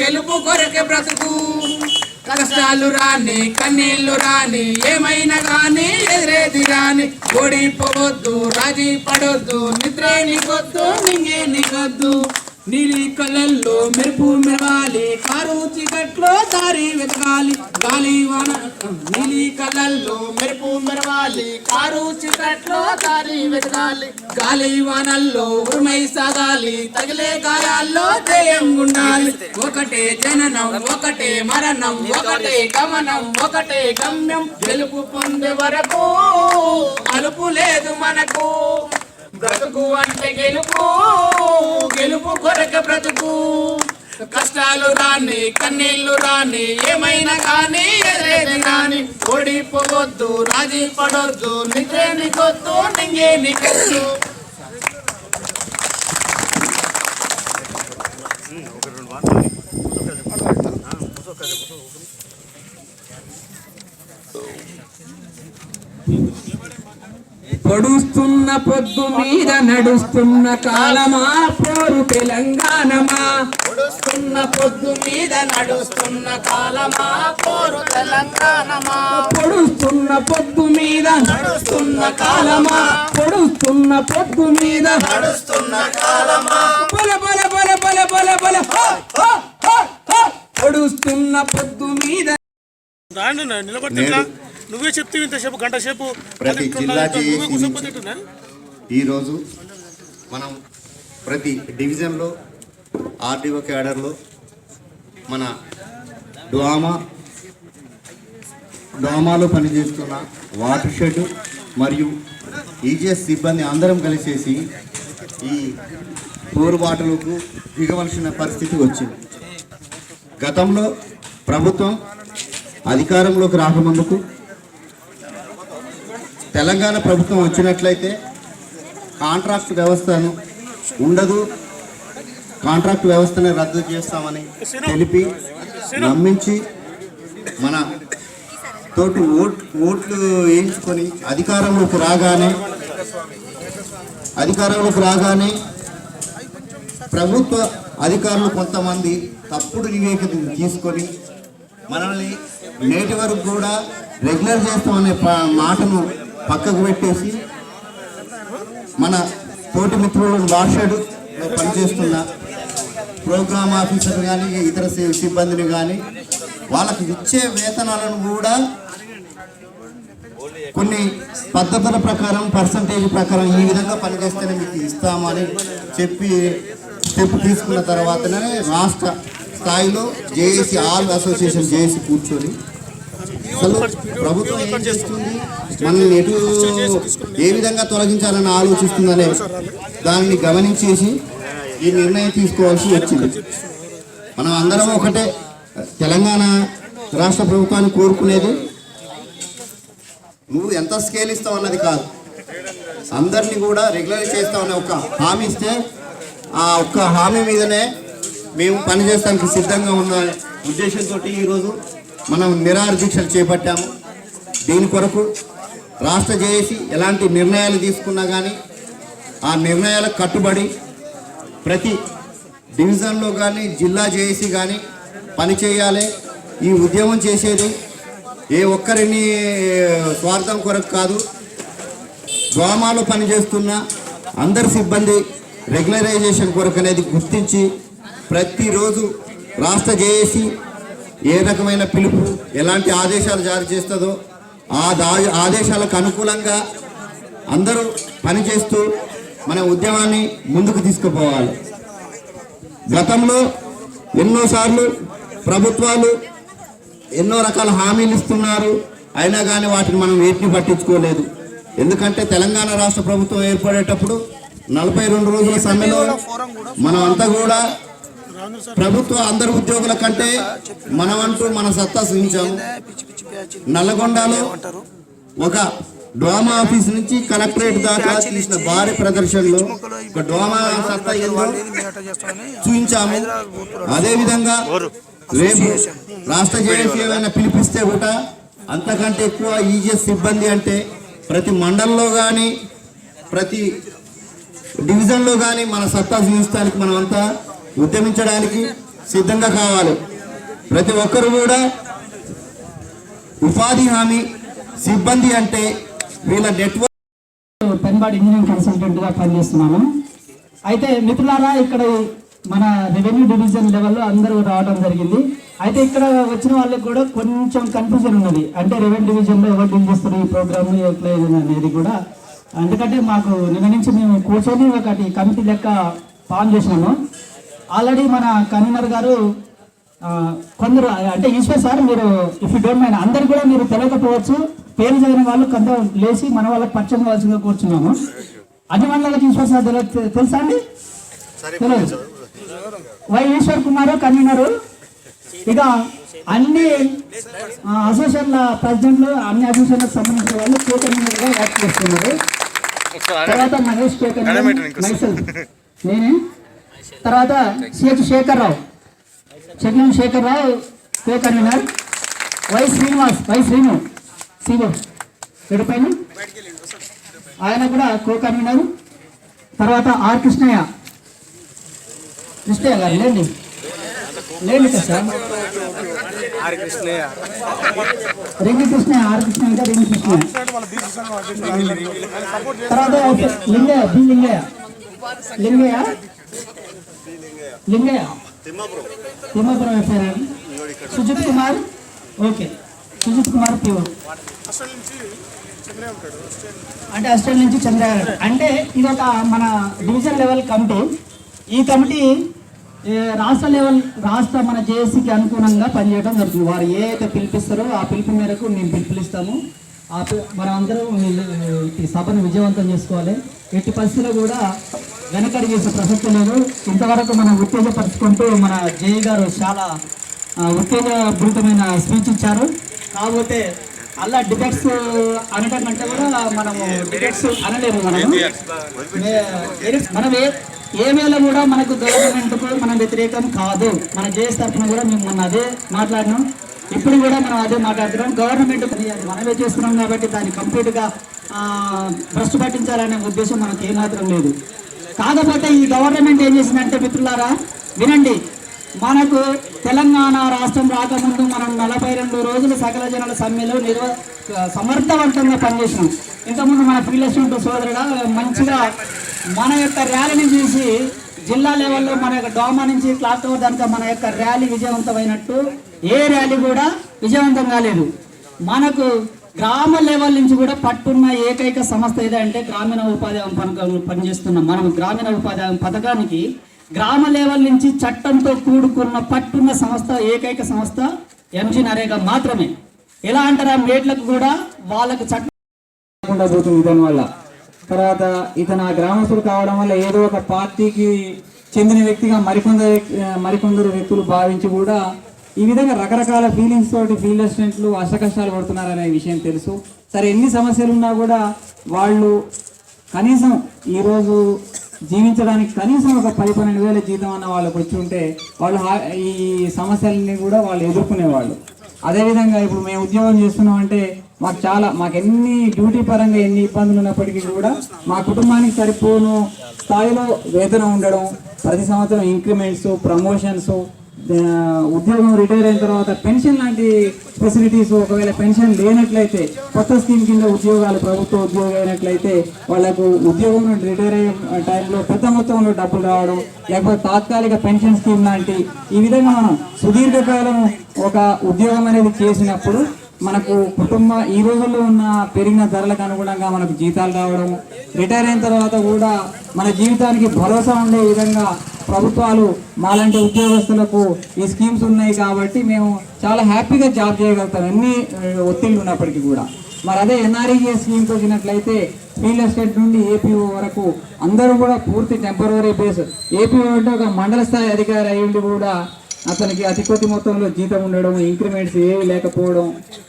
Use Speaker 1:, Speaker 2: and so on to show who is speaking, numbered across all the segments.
Speaker 1: గెలుపు కొరకే బ్రతుకు కష్టాలు రాని కన్నీళ్లు రాని ఏమైనా గాని ఎదురేది రాని ఓడిపోవద్దు రాజీ పడొద్దు నిద్రే నీకొద్దు నింగే నీకొద్దు నీలి కళ్ళల్లో మెరుపు మెరవాలి కారు చీకట్లో దారి వెతకాలి గాలి వాన నీలి కళ్ళల్లో మెరుపు మెరవాలి కారు చీకట్లో దారి వెతకాలి గాలి వానల్లో ఉరుమై సాగాలి తగిలే గాయాల్లో ధైర్యం ఉండాలి ఒకటే జననం ఒకటే మరణం ఒకటే గమనం ఒకటే గమ్యం గెలుపు పొందే వరకు అలుపు లేదు మనకు బ్రతుకు అంటే గెలుపు గెలుపు కొరకే బ్రతుకు కష్టాలు రాని కన్నీళ్లు రాని ఏమైనా కానీ ఎదురేది రాని ఓడిపోవద్దు రాజీ పడొద్దు నిద్రే నీకొద్దు నింగే నీకొద్దు పొడుస్తున్న పొద్దు మీద నడుస్తున్న కాలమా పోరు తెలంగాణమా పొడుస్తున్న పొద్దు మీద నడుస్తున్న కాలమా పోరు తెలంగాణమా పొడుస్తున్న పొద్దు మీద నడుస్తున్న కాలమా పొడుస్తున్న పొద్దు మీద నడుస్తున్న కాలమా బల బల బల బల బల బల పొడుస్తున్న పొద్దు మీద
Speaker 2: నువ్వే చెప్తే ఇంతసేపు గంట సేపు
Speaker 3: ప్రతి జిల్లా ఈరోజు మనం ప్రతి డివిజన్లో ఆర్డీఓ క్యాడర్లో మన డ్వామాలో పనిచేస్తున్న వాటర్ షెడ్ మరియు ఈజీఎస్ సిబ్బంది అందరం కలిసేసి ఈ పోరుబాటులకు దిగవలసిన పరిస్థితి వచ్చింది. గతంలో ప్రభుత్వం అధికారంలోకి రాకముందుకు తెలంగాణ ప్రభుత్వం వచ్చినట్లయితే కాంట్రాక్ట్ వ్యవస్థను ఉండదు, కాంట్రాక్ట్ వ్యవస్థను రద్దు చేస్తామని తెలిపి నమ్మించి మన తోటి ఓట్లు వేయించుకొని అధికారంలోకి రాగానే ప్రభుత్వ అధికారులు కొంతమంది తప్పుడు నివేదికను తీసుకొని మనల్ని నేటి వరకు కూడా రెగ్యులర్ చేస్తామనే మాటను పక్కకు పెట్టేసి మన తోటి మిత్రులను వార్షెడ్ పనిచేస్తున్న ప్రోగ్రామ్ ఆఫీసర్ కానీ ఇతర సిబ్బందిని కానీ వాళ్ళకి ఇచ్చే వేతనాలను కూడా కొన్ని పద్ధతుల ప్రకారం పర్సంటేజ్ ప్రకారం ఈ విధంగా పనిచేస్తేనే మీకు ఇస్తామని చెప్పి తీసుకున్న తర్వాతనే రాష్ట్ర స్థాయిలో జేఏసీ ఆల్ అసోసియేషన్ జేఏసీ కూర్చొని అసలు ప్రభుత్వం ఏం చేస్తుంది, మనల్ని ఎటు ఏ విధంగా తొలగించాలని ఆలోచిస్తుందనే దానిని గమనించేసి ఈ నిర్ణయం తీసుకోవాల్సి వచ్చింది. మనం అందరం ఒకటే తెలంగాణ రాష్ట్ర ప్రభుత్వాన్ని కోరుకునేది నువ్వు ఎంత స్కేల్ ఇస్తావు అన్నది కాదు, అందరినీ కూడా రెగ్యులర్ చేస్తామని ఒక హామీ ఇస్తే ఆ ఒక్క హామీ మీదనే మేము పనిచేయడానికి సిద్ధంగా ఉన్న ఉద్దేశంతో ఈరోజు మనం నిరాహార దీక్షలు చేపట్టాము. దీని కొరకు రాష్ట్ర జేఏసీ ఎలాంటి నిర్ణయాలు తీసుకున్నా కానీ ఆ నిర్ణయాలకు కట్టుబడి ప్రతి డివిజన్లో కానీ జిల్లా జేఏసీ కానీ పనిచేయాలి. ఈ ఉద్యమం చేసేది ఏ ఒక్కరిని స్వార్థం కొరకు కాదు, డ్వామాలో పనిచేస్తున్న అందరి సిబ్బంది రెగ్యులరైజేషన్ కొరకు అనేది గుర్తించి ప్రతిరోజు రాష్ట్ర జేఏసీ ఏ రకమైన పిలుపు ఎలాంటి ఆదేశాలు జారీ చేస్తుందో ఆ ఆదేశాలకు అనుకూలంగా అందరూ పనిచేస్తూ మన ఉద్యమాన్ని ముందుకు తీసుకుపోవాలి. గతంలో ఎన్నోసార్లు ప్రభుత్వాలు ఎన్నో రకాల హామీలు ఇస్తున్నారు, అయినా కానీ వాటిని మనం వేటిని పట్టించుకోలేదు. ఎందుకంటే తెలంగాణ రాష్ట్ర ప్రభుత్వం ఏర్పడేటప్పుడు 42 రోజుల సమ్మెలో మనం అంతా కూడా ప్రభుత్వ అందరు ఉద్యోగుల కంటే మనమంటూ మన సత్తా చూపించాము. నల్లగొండలో ఒక డ్వామా ఆఫీస్ నుంచి కలెక్టరేట్ దాకా తీసిన భారీ ప్రదర్శనలో ఒక డ్వామా సత్తా చూపించాము. అదేవిధంగా రేపు రాష్ట్ర జేఏసీ ఏమైనా పిలిపిస్తే కూడా అంతకంటే ఎక్కువ ఈజీఎస్ సిబ్బంది అంటే ప్రతి మండలంలో కానీ ప్రతి డివిజన్లో కానీ మన సత్తా చూపించడానికి మనమంతా ఉద్యమించడానికి సిద్ధంగా కావాలి. ప్రతి ఒక్కరు కూడా ఉపాధి హామీ సిబ్బంది అంటే వీళ్ళ నెట్వర్క్
Speaker 4: పెన్బాడ్ ఇంజనీరింగ్ కన్సల్టెంట్గా పనిచేస్తున్నాను. అయితే మిత్రులారా, ఇక్కడ మన రెవెన్యూ డివిజన్ లెవెల్లో అందరూ రావడం జరిగింది. అయితే ఇక్కడ వచ్చిన వాళ్ళకి కూడా కొంచెం కన్ఫ్యూజన్ ఉన్నది. అంటే రెవెన్యూ డివిజన్లో ఎవరు డీల్ చేస్తారు ఈ ప్రోగ్రామ్ ఎట్లా అనేది కూడా. ఎందుకంటే మాకు నిన్న నుంచి మేము కూర్చొని ఒకటి కమిటీ లెక్క ఫామ్ చేసినాము. ఆల్రెడీ మన కన్వీనర్ గారు కొందరు అంటే ఈశ్వర్ సార్, మీరు ఇఫ్ యూ డోంట్ మైండ్ అందరు కూడా మీరు తెలియకపోవచ్చు, పేరు చదివిన వాళ్ళు కొంత లేచి మన వాళ్ళకి పరిచయం కావాల్సిందిగా కూర్చున్నాము. అన్ని మండలాలకు ఈశ్వర్ సార్ తెలుసా అండి? తెలియదు. Y Eshwar Kumar convener. ఇక అన్ని అసోసియేషన్ల ప్రెసిడెంట్లు, అన్ని అసోసియేషన్లకు సంబంధించిన వాళ్ళు కో కన్వీనర్గా యాక్ట్ చేస్తున్నారు. తర్వాత మహేష్ కో కన్వీనర్, మైసెల్ఫ్ నేనే. తర్వాత CH Shekharrao, Chetlam Shekharrao co convener. Y Srinivas, Y Srinu Siva ఎడిపైన ఆయన కూడా కో కన్వీనర్. తర్వాత ఆర్ కృష్ణయ్య గారు లేండి కదా సార్, రింగి కృష్ణయ్య, ఆర్ కృష్ణయ్య ఇంకా రింగి కృష్ణయ్య. తర్వాత Lingaiah, B Lingaiah Thimmapuram FIR. Sujith Kumar, okay Sujith Kumar ప్యూర్ అంటే అసిస్టెంట్ నుంచి చంద్రగారు. అంటే ఇది ఒక మన డివిజన్ లెవెల్ కమిటీ. ఈ కమిటీ రాష్ట్ర మన జేఏసీకి అనుగుణంగా పనిచేయడం జరుగుతుంది. వారు ఏ అయితే పిలిపిస్తారో ఆ పిలుపు మేరకు మేము పిలుపునిస్తాము. మనం అందరం ఈ సభను విజయవంతం చేసుకోవాలి. ఎట్టి పరిస్థితుల్లో కూడా వెనకడి చేసే ప్రసక్తి లేదు. ఇంతవరకు మనం ఉత్తేజపరుచుకుంటూ మన జేఈ గారు చాలా ఉత్తేజపూరితమైన స్పీచ్ ఇచ్చారు. కాకపోతే అలా డిబేట్స్ అనడం అంటే కూడా మనము డిబేట్స్ అనలేము. మనం ఏ వేళ కూడా మనకు గవర్నమెంట్కు మనం వ్యతిరేకం కాదు. మన జేఎస్ తరఫున కూడా మేము మొన్న అదే మాట్లాడినాం, ఇప్పుడు కూడా మనం అదే మాట్లాడుతున్నాం. గవర్నమెంట్ మనమే చేస్తున్నాం కాబట్టి దాన్ని కంప్లీట్గా భ్రష్టు పట్టించాలనే ఉద్దేశం మనకు ఏమాత్రం లేదు. కాకపోతే ఈ గవర్నమెంట్ ఏం చేసిందంటే మిత్రులారా వినండి, మనకు తెలంగాణ రాష్ట్రం రాకముందు మనం 42 రోజులు సకల జనుల సమ్మెలో సమర్థవంతంగా పనిచేసినాం. ఇంతకుముందు మన ఫీల్డ్ సోదరుడు మంచిగా మన యొక్క ర్యాలీని చూసి జిల్లా లెవెల్లో మన యొక్క డోమా నుంచి క్లాక్ టవర్ దాకా మన యొక్క ర్యాలీ విజయవంతమైనట్టు ఏ ర్యాలీ కూడా విజయవంతం కాలేదు. మనకు గ్రామ లెవెల్ నుంచి కూడా పట్టున్న ఏకైక సంస్థ ఏదంటే గ్రామీణ ఉపాధి హామీ పనిచేస్తున్నాం. మనం గ్రామీణ ఉపాధి హామీ పథకానికి గ్రామ లెవెల్ నుంచి చట్టంతో కూడుకున్న పట్టున్న సంస్థ ఏకైక సంస్థ ఎంజీ నరేగా మాత్రమే. ఎలా అంటారా, మేట్లకు కూడా వాళ్ళకు చట్టం పోతుంది ఇతని వల్ల. తర్వాత ఇతను ఆ గ్రామస్తుడు కావడం వల్ల ఏదో ఒక పార్టీకి చెందిన వ్యక్తిగా మరికొందరు వ్యక్తులు భావించి కూడా ఈ విధంగా రకరకాల ఫీలింగ్స్ తోటి ఫీల్డ్ అసిస్టెంట్లు అష్టకష్టాలు పడుతున్నారనే విషయం తెలుసు. సరే, ఎన్ని సమస్యలు ఉన్నా కూడా వాళ్ళు కనీసం ఈరోజు జీవించడానికి కనీసం ఒక 10-12 వేల జీతం అన్న వాళ్ళకు వచ్చి ఉంటే వాళ్ళు ఈ సమస్యలని కూడా వాళ్ళు ఎదుర్కొనేవాళ్ళు. అదేవిధంగా ఇప్పుడు మేము ఉద్యోగం చేస్తున్నామంటే మాకు ఎన్ని డ్యూటీ పరంగా ఎన్ని ఇబ్బందులు ఉన్నప్పటికీ కూడా మా కుటుంబానికి సరిపోను స్థాయిలో వేతనం ఉండడం, ప్రతి సంవత్సరం ఇంక్రిమెంట్స్, ప్రమోషన్స్, ఉద్యోగం రిటైర్ అయిన తర్వాత పెన్షన్ లాంటి ఫెసిలిటీస్. ఒకవేళ పెన్షన్ లేనట్లయితే కొత్త స్కీమ్ కింద ఉద్యోగాలు ప్రభుత్వ ఉద్యోగం అయినట్లయితే వాళ్ళకు ఉద్యోగం రిటైర్ అయ్యే టైంలో పెద్ద మొత్తంలో డబ్బులు రావడం, లేకపోతే తాత్కాలిక పెన్షన్ స్కీమ్ లాంటి ఈ విధంగా మనం సుదీర్ఘకాలం ఒక ఉద్యోగం అనేది చేసినప్పుడు మనకు ఈ రోజుల్లో ఉన్న పెరిగిన ధరలకు అనుగుణంగా మనకు జీతాలు రావడం, రిటైర్ అయిన తర్వాత కూడా మన జీవితానికి భరోసా ఉండే విధంగా ప్రభుత్వాలు మాలాంటి ఉద్యోగస్తులకు ఈ స్కీమ్స్ ఉన్నాయి కాబట్టి మేము చాలా హ్యాపీగా జాబ్ చేయగలుగుతాం ఎన్ని ఒత్తిళ్ళు ఉన్నప్పటికీ కూడా. మరి అదే ఎన్ఆర్ఈఏ స్కీమ్కి వచ్చినట్లయితే ఫీల్డ్ అసిస్టెంట్ నుండి ఏపీఓ వరకు అందరూ కూడా పూర్తి టెంపరరీ బేస్. ఏపీఓ అంటే ఒక మండల స్థాయి అధికారి అయ్యింది కూడా అతనికి అతి కొద్ది మొత్తంలో జీతం ఉండడం, ఇంక్రిమెంట్స్ ఏవి లేకపోవడం.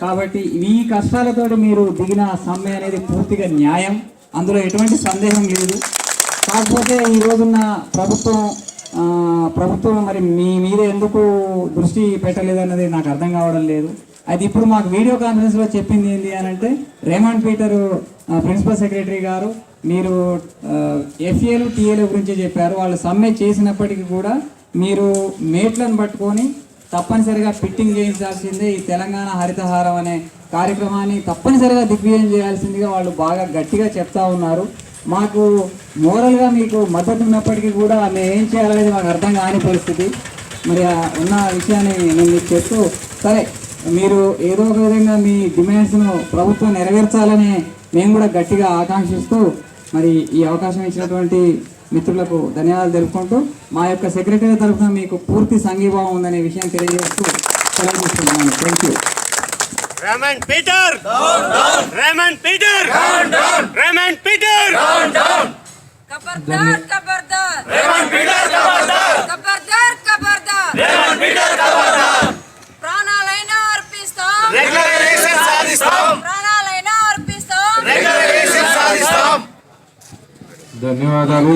Speaker 4: కాబట్టి ఈ కష్టాలతోటి మీరు దిగిన సమ్మె అనేది పూర్తిగా న్యాయం, అందులో ఎటువంటి సందేహం లేదు. కాకపోతే ఈ రోజున్న ప్రభుత్వం మరి మీ మీద ఎందుకు దృష్టి పెట్టలేదన్నది నాకు అర్థం కావడం లేదు. అయితే ఇప్పుడు మాకు వీడియో కాన్ఫరెన్స్లో చెప్పింది ఏంటి అని అంటే, రేమండ్ పీటర్ ప్రిన్సిపల్ సెక్రటరీ గారు మీరు ఎఫ్ఏలు టీఏల గురించి చెప్పారు. వాళ్ళు సమ్మె చేసినప్పటికీ కూడా
Speaker 5: మీరు మేట్లను పట్టుకొని తప్పనిసరిగా ఫిట్టింగ్ చేయించాల్సిందే. ఈ తెలంగాణ హరితహారం అనే కార్యక్రమాన్ని తప్పనిసరిగా దిగ్విజయం చేయాల్సిందిగా వాళ్ళు బాగా గట్టిగా చెప్తా ఉన్నారు. మాకు మోరల్గా మీకు మద్దతు ఉన్నప్పటికీ కూడా మేము ఏం చేయాలనేది మాకు అర్థం కాని పరిస్థితి. మరి ఉన్న విషయాన్ని నేను మీకు చెప్తూ, సరే మీరు ఏదో ఒక విధంగా మీ డిమాండ్స్ను ప్రభుత్వం నెరవేర్చాలని మేము కూడా గట్టిగా ఆకాంక్షిస్తూ మరి ఈ అవకాశం ఇచ్చినటువంటి మిత్రులకు ధన్యవాదాలు తెలుపుకుంటూ మా యొక్క సెక్రటరీ తరఫున మీకు పూర్తి సంఘీభావం ఉందనే విషయం తెలియజేస్తూ సెలవు తీసుకుంటున్నాను. Thank you.
Speaker 2: Raymond Peter! Down, down! Raymond Peter! Down, down! Raymond Peter! Down, down!
Speaker 6: खबरदार खबरदार
Speaker 2: Raymond Peter! खबरदार!
Speaker 6: खबरदार खबरदार
Speaker 2: Raymond Peter! खबरदार!
Speaker 6: ప్రాణాలైనా అర్పిస్తాం
Speaker 2: Regularization సాధిస్తాం!
Speaker 6: ప్రాణాలైనా అర్పిస్తాం
Speaker 2: Regularization సాధిస్తాం!
Speaker 7: ధన్యవాదాలు.